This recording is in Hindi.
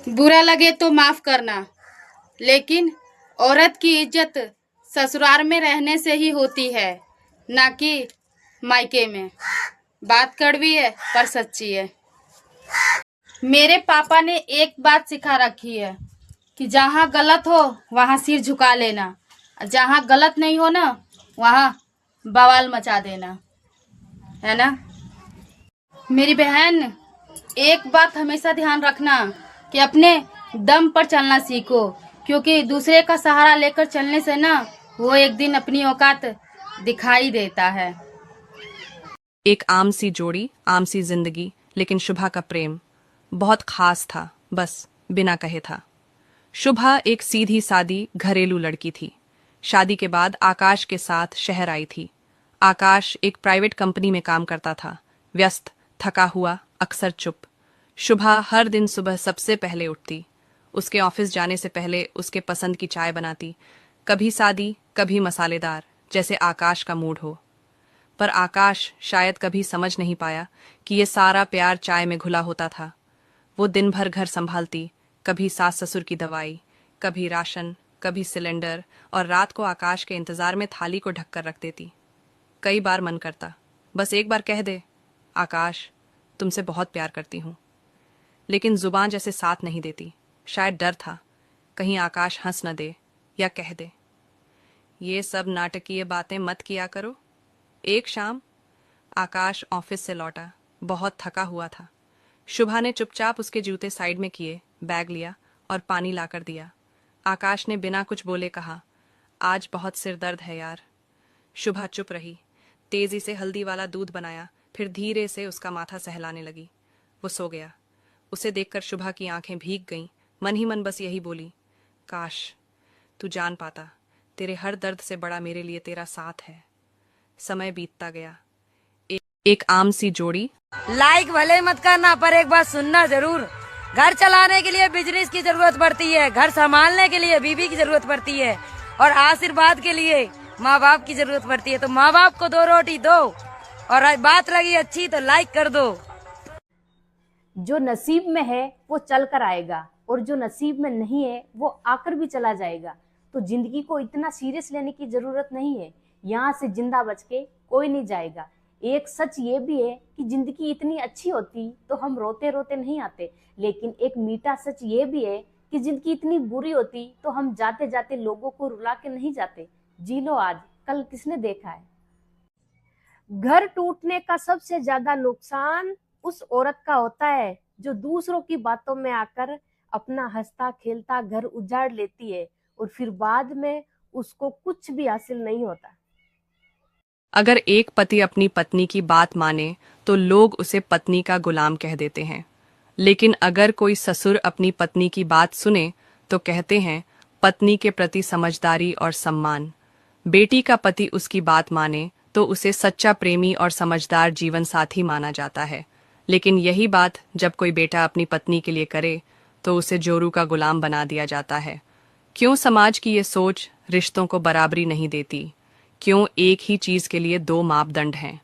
बुरा लगे तो माफ करना, लेकिन औरत की इज्जत ससुराल में रहने से ही होती है, ना कि मायके में। बात कड़वी है पर सच्ची है। मेरे पापा ने एक बात सिखा रखी है कि जहाँ गलत हो वहाँ सिर झुका लेना, जहाँ गलत नहीं हो ना वहाँ बवाल मचा देना, है ना। मेरी बहन, एक बात हमेशा ध्यान रखना कि अपने दम पर चलना सीखो, क्योंकि दूसरे का सहारा लेकर चलने से ना वो एक दिन अपनी औकात दिखाई देता है। एक आम सी जोड़ी, आम सी जिंदगी, लेकिन शुभा का प्रेम बहुत खास था, बस बिना कहे था। शुभा एक सीधी सादी घरेलू लड़की थी। शादी के बाद आकाश के साथ शहर आई थी। आकाश एक प्राइवेट कंपनी में काम करता था, व्यस्त, थका हुआ, अक्सर चुप। शुभा हर दिन सुबह सबसे पहले उठती, उसके ऑफिस जाने से पहले उसके पसंद की चाय बनाती, कभी सादी, कभी मसालेदार, जैसे आकाश का मूड हो। पर आकाश शायद कभी समझ नहीं पाया कि ये सारा प्यार चाय में घुला होता था। वो दिन भर घर संभालती, कभी सास ससुर की दवाई, कभी राशन, कभी सिलेंडर, और रात को आकाश के इंतजार में थाली को ढककर रख देती। कई बार मन करता बस एक बार कह दे, आकाश तुमसे बहुत प्यार करती हूँ, लेकिन जुबान जैसे साथ नहीं देती। शायद डर था कहीं आकाश हंस न दे या कह दे, ये सब नाटकीय बातें मत किया करो। एक शाम आकाश ऑफिस से लौटा, बहुत थका हुआ था। शुभा ने चुपचाप उसके जूते साइड में किए, बैग लिया और पानी लाकर दिया। आकाश ने बिना कुछ बोले कहा, आज बहुत सिर दर्द है यार। शुभा चुप रही, तेजी से हल्दी वाला दूध बनाया, फिर धीरे से उसका माथा सहलाने लगी। वो सो गया। उसे देखकर शुभा की आंखें भीग गईं। मन ही मन बस यही बोली, काश तू जान पाता, तेरे हर दर्द से बड़ा मेरे लिए तेरा साथ है। समय बीतता गया। एक आम सी जोड़ी। लाइक भले मत करना, पर एक बात सुनना जरूर। घर चलाने के लिए बिजनेस की जरूरत पड़ती है, घर संभालने के लिए बीवी की जरूरत पड़ती है, और आशीर्वाद के लिए माँ बाप की जरूरत पड़ती है। तो माँ बाप को 2 रोटी दो, और बात लगी अच्छी तो लाइक कर दो। जो नसीब में है वो चल कर आएगा, और जो नसीब में नहीं है वो आकर भी चला जाएगा। तो जिंदगी को इतना सीरियस लेने की जरूरत नहीं है। यहाँ से जिंदा बच के कोई नहीं जाएगा। एक सच ये भी है कि जिंदगी इतनी अच्छी होती तो हम रोते रोते नहीं आते, लेकिन एक मीठा सच ये भी है कि जिंदगी इतनी बुरी होती तो हम जाते जाते लोगों को रुला के नहीं जाते। जी लो आज, कल किसने देखा है। घर टूटने का सबसे ज्यादा नुकसान उस औरत का होता है जो दूसरों की बातों में आकर अपना हंसता खेलता घर उजाड़ लेती है, और फिर बाद में उसको कुछ भी हासिल नहीं होता। अगर एक पति अपनी पत्नी की बात माने तो लोग उसे पत्नी का गुलाम कह देते हैं, लेकिन अगर कोई ससुर अपनी पत्नी की बात सुने तो कहते हैं पत्नी के प्रति समझदारी और सम्मान। बेटी का पति उसकी बात माने तो उसे सच्चा प्रेमी और समझदार जीवन साथी माना जाता है, लेकिन यही बात जब कोई बेटा अपनी पत्नी के लिए करे तो उसे जोरू का गुलाम बना दिया जाता है। क्यों समाज की ये सोच रिश्तों को बराबरी नहीं देती? क्यों एक ही चीज के लिए 2 मापदंड हैं?